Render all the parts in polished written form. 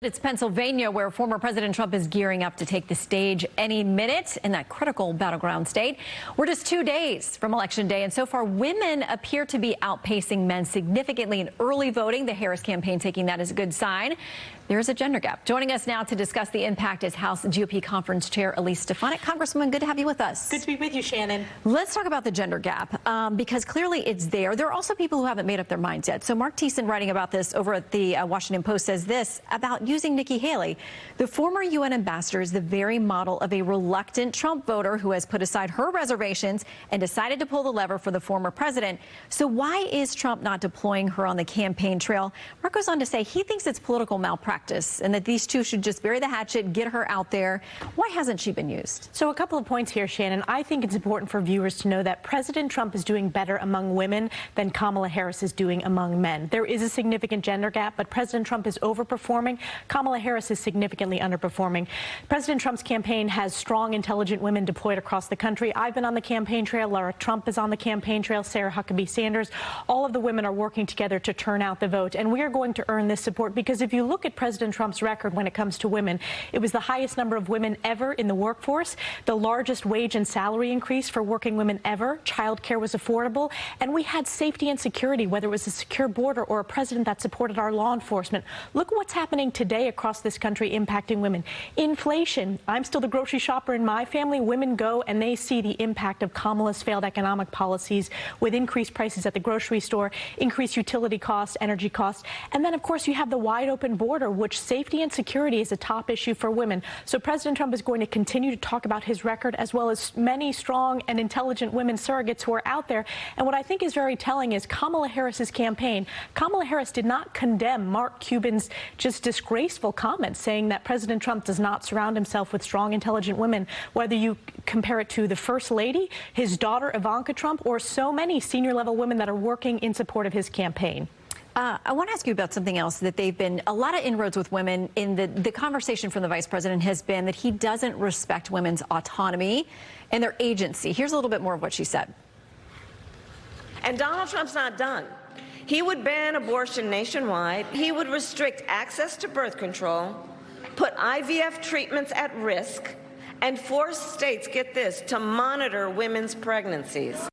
It's Pennsylvania, where former President Trump is gearing up to take the stage any minute in that critical battleground state. We're just 2 days from Election Day, and so far women appear to be outpacing men significantly in early voting. The Harris campaign taking that as a good sign. There's a gender gap. Joining us now to discuss the impact is House GOP Conference Chair Elise. Congresswoman, good to have you with us. Good to be with you, Shannon. Let's talk about the gender gap, because clearly it's there. There are also people who haven't made up their minds yet. So Mark Thiessen, writing about this over at the Washington Post, says this about using Nikki Haley. The former UN ambassador is the very model of a reluctant Trump voter who has put aside her reservations and decided to pull the lever for the former president. So why is Trump not deploying her on the campaign trail? Mark goes on to say he thinks it's political malpractice and that these two should just bury the hatchet, get her out there. Why hasn't she been used? So a couple of points here, Shannon. I think it's important for viewers to know that President Trump is doing better among women than Kamala Harris is doing among men. There is a significant gender gap, but President Trump is overperforming. Kamala Harris is significantly underperforming. President Trump's campaign has strong, intelligent women deployed across the country. I've been on the campaign trail. Laura Trump is on the campaign trail. Sarah Huckabee Sanders. All of the women are working together to turn out the vote. And we are going to earn this support because if you look at President Trump's record when it comes to women, it was the highest number of women ever in the workforce, the largest wage and salary increase for working women ever. Child care was affordable. And we had safety and security, whether it was a secure border or a president that supported our law enforcement. Look at what's happening today across this country impacting women. Inflation. I'm still the grocery shopper in my family. Women go and they see the impact of Kamala's failed economic policies with increased prices at the grocery store, increased utility costs, energy costs. And then, of course, you have the wide open border, which safety and security is a top issue for women. So President Trump is going to continue to talk about his record, as well as many strong and intelligent women surrogates who are out there. And what I think is very telling is Kamala Harris's campaign. Kamala Harris did not condemn Mark Cuban's just disgraceful comments saying that President Trump does not surround himself with strong, intelligent women, whether you compare it to the First Lady, his daughter Ivanka Trump, or so many senior level women that are working in support of his campaign. I want to ask you about something else, that they've been a lot of inroads with women. In the conversation from the vice president has been that he doesn't respect women's autonomy and their agency. Here's a little bit more of what she said. And Donald Trump's not done. He would ban abortion nationwide. He would restrict access to birth control, put IVF treatments at risk, and force states, get this, to monitor women's pregnancies.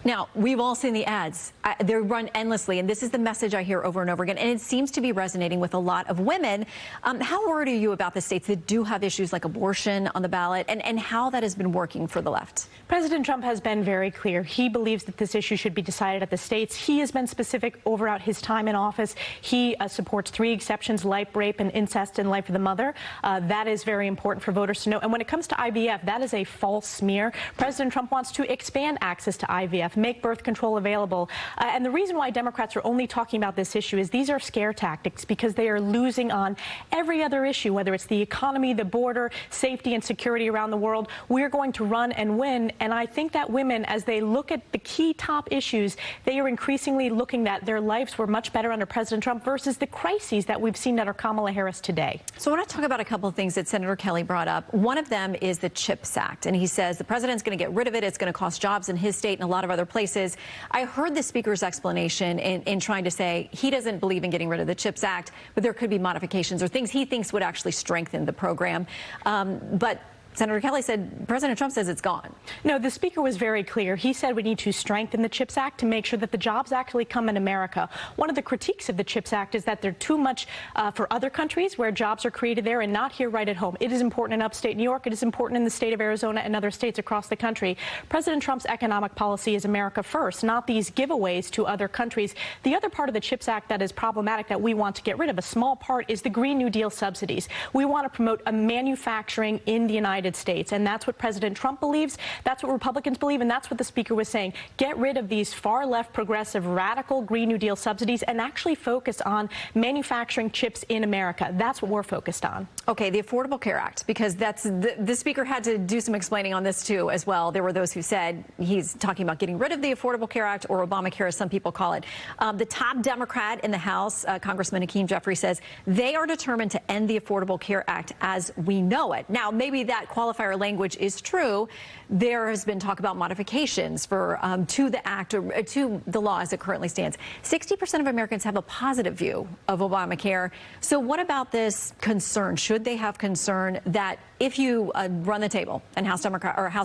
Now, we've all seen the ads. They run endlessly, and this is the message I hear over and over again, and it seems to be resonating with a lot of women. How worried are you about the states that do have issues like abortion on the ballot, and how that has been working for the left? President Trump has been very clear. He believes that this issue should be decided at the states. He has been specific throughout his time in office. He supports 3 exceptions: life, rape, and incest, and life of the mother. That is very important for voters to know. And when it comes to IVF, that is a false smear. President Trump wants to expand access to IVF, make birth control available. And the reason why Democrats are only talking about this issue is these are scare tactics, because they are losing on every other issue, whether it's the economy, the border, safety and security around the world. We're going to run and win. And I think that women, as they look at the key top issues, they are increasingly looking that their lives were much better under President Trump versus the crises that we've seen under Kamala Harris today. So I want to talk about a couple of things that Senator Kelly brought up. One of them is the CHIPS Act, and he says the president's going to get rid of it. It's going to cost jobs in his state and a lot of other places. I heard the speaker's explanation in trying to say he doesn't believe in getting rid of the CHIPS Act, but there could be modifications or things he thinks would actually strengthen the program. But Senator Kelly said President Trump says it's gone. No, the speaker was very clear. He said we need to strengthen the CHIPS Act to make sure that the jobs actually come in America. One of the critiques of the CHIPS Act is that they're too much for other countries where jobs are created there and not here right at home. It is important in upstate New York. It is important in the state of Arizona and other states across the country. President Trump's economic policy is America first, not these giveaways to other countries. The other part of the CHIPS Act that is problematic that we want to get rid of, a small part, is the Green New Deal subsidies. We want to promote a manufacturing in the United States, and that's what President Trump believes, that's what Republicans believe, and that's what the speaker was saying. Get rid of these far-left, progressive, radical Green New Deal subsidies and actually focus on manufacturing chips in America. That's what we're focused on. Okay, the Affordable Care Act, because that's the speaker had to do some explaining on this too as well. There were those who said he's talking about getting rid of the Affordable Care Act, or Obamacare as some people call it. The top Democrat in the House, Congressman Hakeem Jeffries, says they are determined to end the Affordable Care Act as we know it. Now, maybe that qualifier language is true, there has been talk about modifications to the act or to the law as it currently stands. 60% of Americans have a positive view of Obamacare. So what about this concern? Should they have concern that if you run the table and House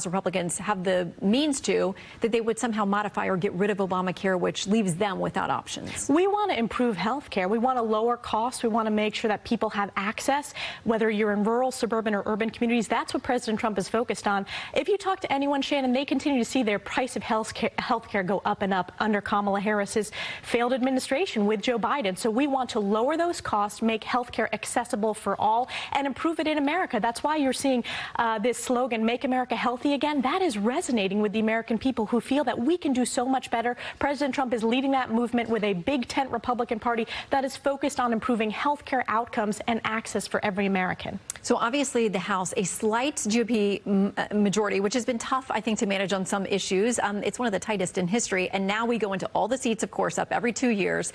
Republicans have the means to, that they would somehow modify or get rid of Obamacare, which leaves them without options? We want to improve health care. We want to lower costs. We want to make sure that people have access, whether you're in rural, suburban, or urban communities. That's what President Trump is focused on. If you talk to anyone, Shannon, they continue to see their price of health care go up and up under Kamala Harris's failed administration with Joe Biden. So we want to lower those costs, make health care accessible for all, and improve it in America. That's why you're seeing this slogan, Make America Healthy Again. That is resonating with the American people who feel that we can do so much better. President Trump is leading that movement with a big tent Republican Party that is focused on improving health care outcomes and access for every American. So obviously the House, a slight GOP majority, which has been tough, I think, to manage on some issues. It's one of the tightest in history. And now we go into all the seats, of course, up every 2 years.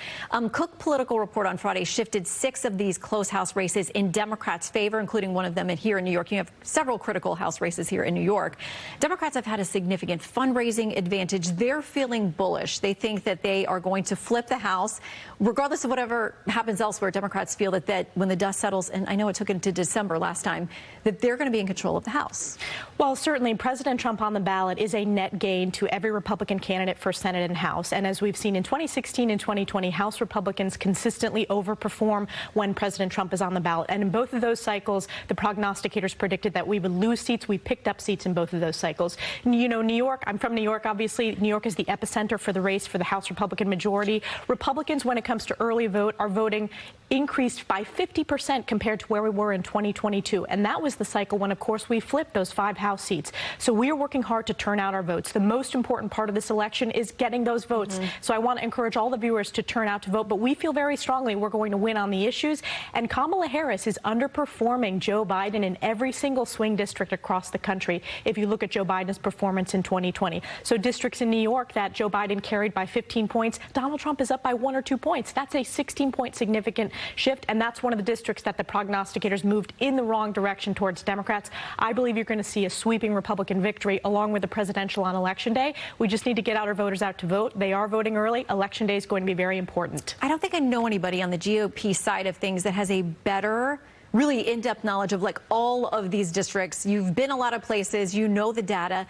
Cook Political Report on Friday shifted 6 of these close House races in Democrats' favor, including one of them here in New York. You have several critical House races here in New York. Democrats have had a significant fundraising advantage. They're feeling bullish. They think that they are going to flip the House. Regardless of whatever happens elsewhere, Democrats feel that when the dust settles, and I know it took into December last time, that they're going to be in control of the House. Well, certainly President Trump on the ballot is a net gain to every Republican candidate for Senate and House. And as we've seen in 2016 and 2020, House Republicans consistently overperform when President Trump is on the ballot. And in both of those cycles, the prognosticators predicted that we would lose seats. We picked up seats in both of those cycles. You know, New York, I'm from New York, obviously. New York is the epicenter for the race for the House Republican majority. Republicans, when it comes to early vote, are voting increased by 50% compared to where we were in 2022. And that was the cycle when, of course, we flipped those 5 House seats. So we are working hard to turn out our votes. The most important part of this election is getting those votes. So I want to encourage all the viewers to turn out to vote. But we feel very strongly we're going to win on the issues. And Kamala Harris is underperforming Joe Biden in every single swing district across the country if you look at Joe Biden's performance in 2020. So districts in New York that Joe Biden carried by 15 points, Donald Trump is up by 1 or 2 points. That's a 16-point significant shift, and that's one of the districts that the prognosticators moved in the wrong direction towards Democrats. I believe you're going to see a sweeping Republican victory along with the presidential on Election Day. We just need to get our voters out to vote. They are voting early. Election Day is going to be very important. I don't think I know anybody on the GOP side of things that has a better, really in-depth knowledge of all of these districts. You've been a lot of places. You know the data.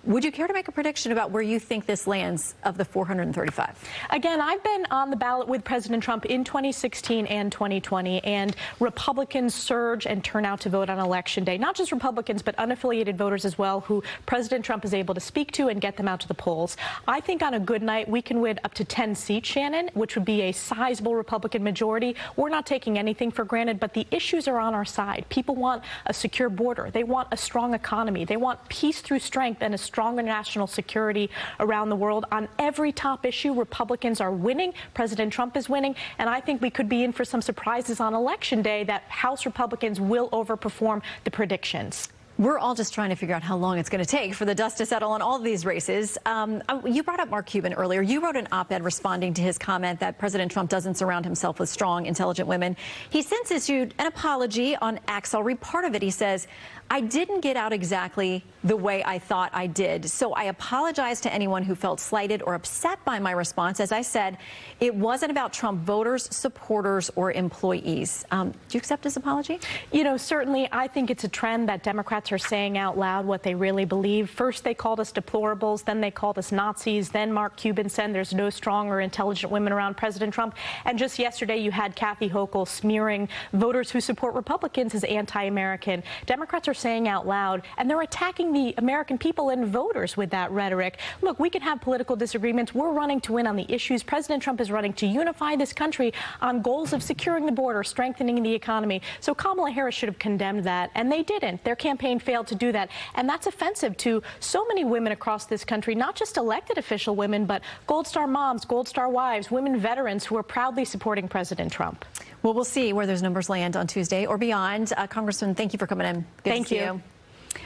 Would you care to make a prediction about where you think this lands of the 435? Again, I've been on the ballot with President Trump in 2016 and 2020, and Republicans surge and turn out to vote on Election Day. Not just Republicans, but unaffiliated voters as well, who President Trump is able to speak to and get them out to the polls. I think on a good night, we can win up to 10 seats, Shannon, which would be a sizable Republican majority. We're not taking anything for granted, but the issues are on our side. People want a secure border. They want a strong economy. They want peace through strength and a stronger national security around the world. On every top issue, Republicans are winning. President Trump is winning. And I think we could be in for some surprises on Election Day that House Republicans will overperform the predictions. We're all just trying to figure out how long it's going to take for the dust to settle on all of these races. You brought up Mark Cuban earlier. You wrote an op-ed responding to his comment that President Trump doesn't surround himself with strong, intelligent women. He since issued an apology on X. I'll read part of it. He says, "I didn't get out exactly the way I thought I did. So I apologize to anyone who felt slighted or upset by my response. As I said, it wasn't about Trump voters, supporters, or employees." Do you accept his apology? You know, certainly I think it's a trend that Democrats are saying out loud what they really believe. First, they called us deplorables. Then they called us Nazis. Then Mark Cuban said there's no strong or intelligent women around President Trump. And just yesterday, you had Kathy Hochul smearing voters who support Republicans as anti-American. Democrats are saying out loud, and they're attacking the American people and voters with that rhetoric. Look, we can have political disagreements. We're running to win on the issues. President Trump is running to unify this country on goals of securing the border, strengthening the economy. So Kamala Harris should have condemned that, and they didn't. Their campaign failed to do that, and that's offensive to so many women across this country, not just elected official women, but Gold Star moms, Gold Star wives, women veterans who are proudly supporting President Trump. Well, we'll see where those numbers land on Tuesday or beyond. Congressman, thank you for coming in. Good Thank to see you. you.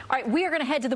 All right, we are going to head to the